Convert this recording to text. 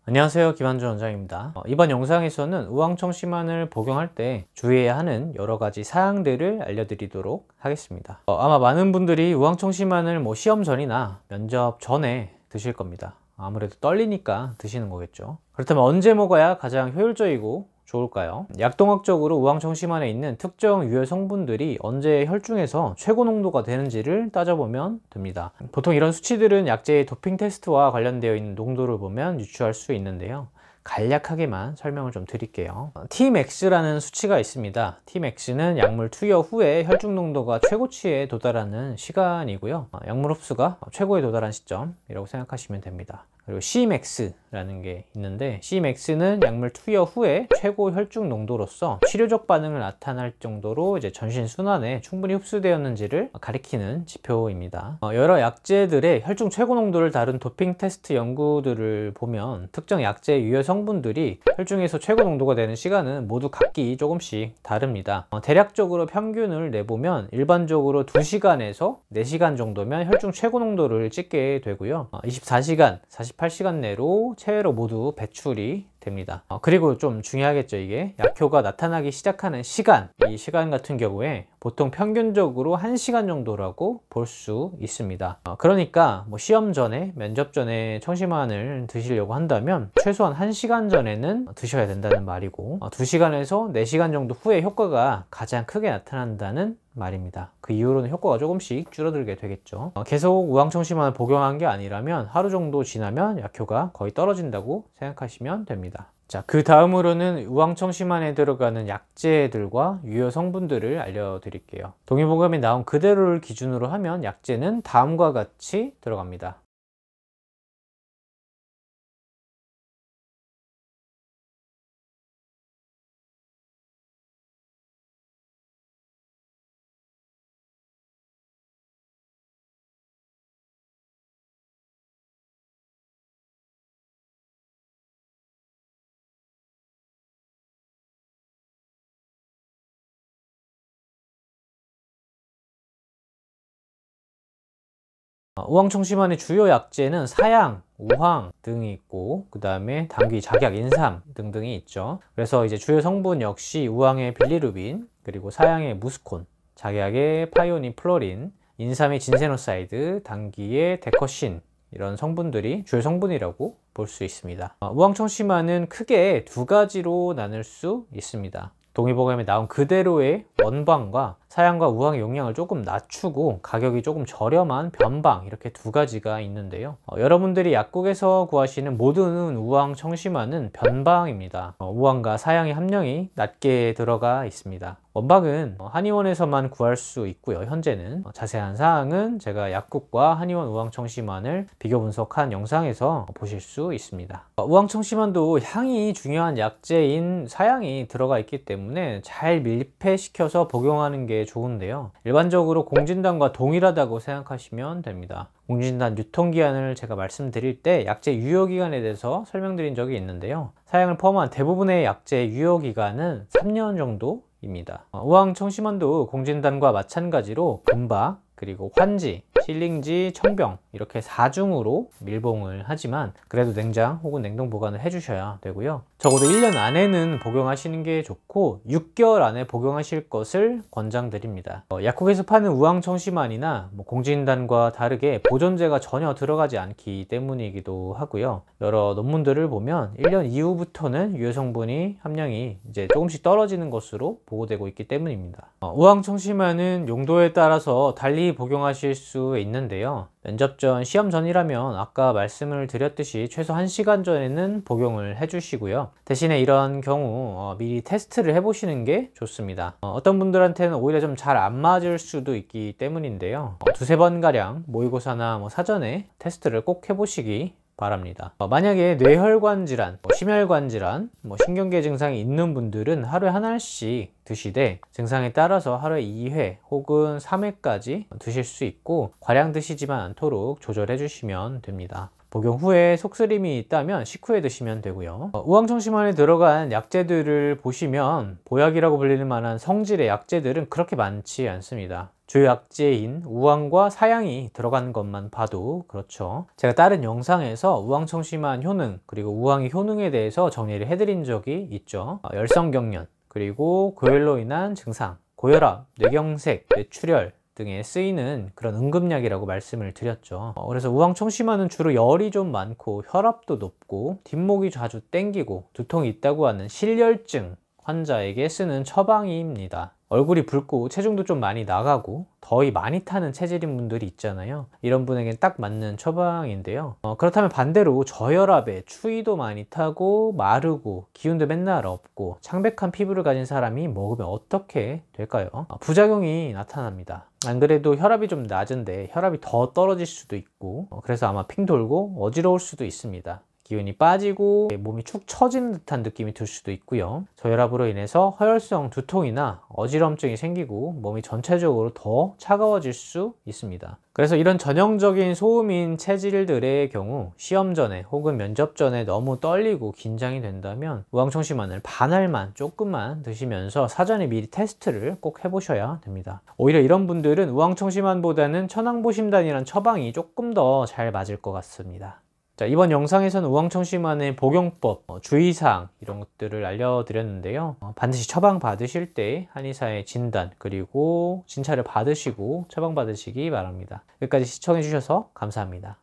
안녕하세요, 김한준 원장입니다. 이번 영상에서는 우황청심환을 복용할 때 주의해야 하는 여러 가지 사항들을 알려드리도록 하겠습니다. 아마 많은 분들이 우황청심환을 시험 전이나 면접 전에 드실 겁니다. 아무래도 떨리니까 드시는 거겠죠. 그렇다면 언제 먹어야 가장 효율적이고 좋을까요? 약동학적으로 우황청심환에 있는 특정 유해 성분들이 언제 혈중에서 최고 농도가 되는지를 따져보면 됩니다. 보통 이런 수치들은 약제의 도핑 테스트와 관련되어 있는 농도를 보면 유추할 수 있는데요. 간략하게만 설명을 좀 드릴게요. Tmax라는 수치가 있습니다. Tmax는 약물 투여 후에 혈중 농도가 최고치에 도달하는 시간이고요. 약물 흡수가 최고에 도달한 시점이라고 생각하시면 됩니다. 그리고 Cmax라는 게 있는데, Cmax는 약물 투여 후에 최고 혈중 농도로서 치료적 반응을 나타날 정도로 전신 순환에 충분히 흡수되었는지를 가리키는 지표입니다. 여러 약제들의 혈중 최고 농도를 다룬 도핑 테스트 연구들을 보면 특정 약제의 유해 성분들이 혈중에서 최고 농도가 되는 시간은 모두 각기 조금씩 다릅니다. 대략적으로 평균을 내보면 일반적으로 2시간에서 4시간 정도면 혈중 최고 농도를 찍게 되고요. 24시간, 48시간 내로 체외로 모두 배출이 됩니다. 그리고 좀 중요하겠죠. 이게 약효가 나타나기 시작하는 시간, 이 시간 같은 경우에 보통 평균적으로 1시간 정도라고 볼 수 있습니다. 그러니까 시험 전에, 면접 전에 청심환을 드시려고 한다면 최소한 1시간 전에는 드셔야 된다는 말이고, 2시간에서 4시간 정도 후에 효과가 가장 크게 나타난다는 말입니다. 그 이후로는 효과가 조금씩 줄어들게 되겠죠. 계속 우황청심환을 복용한 게 아니라면 하루 정도 지나면 약효가 거의 떨어진다고 생각하시면 됩니다. 자, 그 다음으로는 우황청심환에 들어가는 약제들과 유효 성분들을 알려드릴게요. 동의보감에 나온 그대로를 기준으로 하면 약제는 다음과 같이 들어갑니다. 우황청심환의 주요 약제는 사양, 우황 등이 있고, 그 다음에 당귀, 작약, 인삼 등등이 있죠. 그래서 주요 성분 역시 우황의 빌리루빈, 그리고 사양의 무스콘, 작약의 파이오닌 플로린, 인삼의 진세노사이드, 당귀의 데커신, 이런 성분들이 주요 성분이라고 볼 수 있습니다. 우황청심환은 크게 두 가지로 나눌 수 있습니다. 동의보감에 나온 그대로의 원방과 사양과 우황의 용량을 조금 낮추고 가격이 조금 저렴한 변방, 이렇게 두 가지가 있는데요. 여러분들이 약국에서 구하시는 모든 우황 청심환은 변방입니다. 우황과 사양의 함량이 낮게 들어가 있습니다. 원방은 한의원에서만 구할 수 있고요. 현재는 자세한 사항은 제가 약국과 한의원 우황청심환을 비교 분석한 영상에서 보실 수 있습니다. 우황청심환도 향이 중요한 약제인 사양이 들어가 있기 때문에 잘 밀폐시켜서 복용하는 게 좋은데요. 일반적으로 공진단과 동일하다고 생각하시면 됩니다. 공진단 유통기한을 제가 말씀드릴 때 약제 유효기간에 대해서 설명드린 적이 있는데요. 사양을 포함한 대부분의 약제 유효기간은 3년 정도입니다. 우황청심환도 공진단과 마찬가지로 금박, 그리고 환지, 실링지, 청병, 이렇게 4중으로 밀봉을 하지만 그래도 냉장 혹은 냉동 보관을 해주셔야 되고요. 적어도 1년 안에는 복용하시는 게 좋고 6개월 안에 복용하실 것을 권장드립니다. 약국에서 파는 우황청심환이나 공진단과 다르게 보존제가 전혀 들어가지 않기 때문이기도 하고요. 여러 논문들을 보면 1년 이후부터는 유해 성분이 함량이 조금씩 떨어지는 것으로 보고되고 있기 때문입니다. 우황청심환은 용도에 따라서 달리 복용하실 수 있는데요. 면접 전, 시험 전이라면 아까 말씀을 드렸듯이 최소 1시간 전에는 복용을 해주시고요. 대신에 이런 경우 미리 테스트를 해보시는 게 좋습니다. 어떤 분들한테는 오히려 좀 잘 안 맞을 수도 있기 때문인데요. 두세 번가량 모의고사나 사전에 테스트를 꼭 해보시기 바랍니다. 만약에 뇌혈관 질환, 심혈관 질환, 신경계 증상이 있는 분들은 하루에 한 알씩 드시되 증상에 따라서 하루에 2회 혹은 3회까지 드실 수 있고 과량 드시지만 않도록 조절해 주시면 됩니다. 복용 후에 속쓰림이 있다면 식후에 드시면 되고요. 우황청심환에 들어간 약제들을 보시면 보약이라고 불리는 만한 성질의 약제들은 그렇게 많지 않습니다. 주요 약재인 우황과 사양이 들어간 것만 봐도 그렇죠. 제가 다른 영상에서 우황청심환 효능 그리고 우황의 효능에 대해서 정리를 해드린 적이 있죠. 열성경련 그리고 고열로 인한 증상, 고혈압, 뇌경색, 뇌출혈 등에 쓰이는 그런 응급약이라고 말씀을 드렸죠. 그래서 우황청심환은 주로 열이 좀 많고 혈압도 높고 뒷목이 자주 땡기고 두통이 있다고 하는 실열증 환자에게 쓰는 처방입니다. 얼굴이 붉고 체중도 좀 많이 나가고 더위 많이 타는 체질인 분들이 있잖아요. 이런 분에겐 딱 맞는 처방인데요. 그렇다면 반대로 저혈압에 추위도 많이 타고 마르고 기운도 맨날 없고 창백한 피부를 가진 사람이 먹으면 어떻게 될까요? 부작용이 나타납니다. 안 그래도 혈압이 좀 낮은데 혈압이 더 떨어질 수도 있고 그래서 아마 핑 돌고 어지러울 수도 있습니다. 기운이 빠지고 몸이 축 처지는 듯한 느낌이 들 수도 있고요. 저혈압으로 인해서 허혈성 두통이나 어지럼증이 생기고 몸이 전체적으로 더 차가워질 수 있습니다. 그래서 이런 전형적인 소음인 체질들의 경우 시험 전에 혹은 면접 전에 너무 떨리고 긴장이 된다면 우황청심환을 반알만 조금만 드시면서 사전에 미리 테스트를 꼭 해보셔야 됩니다. 오히려 이런 분들은 우황청심환보다는 천황보심단이란 처방이 조금 더 잘 맞을 것 같습니다. 자, 이번 영상에서는 우황청심환의 복용법, 주의사항 이런 것들을 알려드렸는데요. 반드시 처방 받으실 때 한의사의 진단 그리고 진찰을 받으시고 처방 받으시기 바랍니다. 여기까지 시청해 주셔서 감사합니다.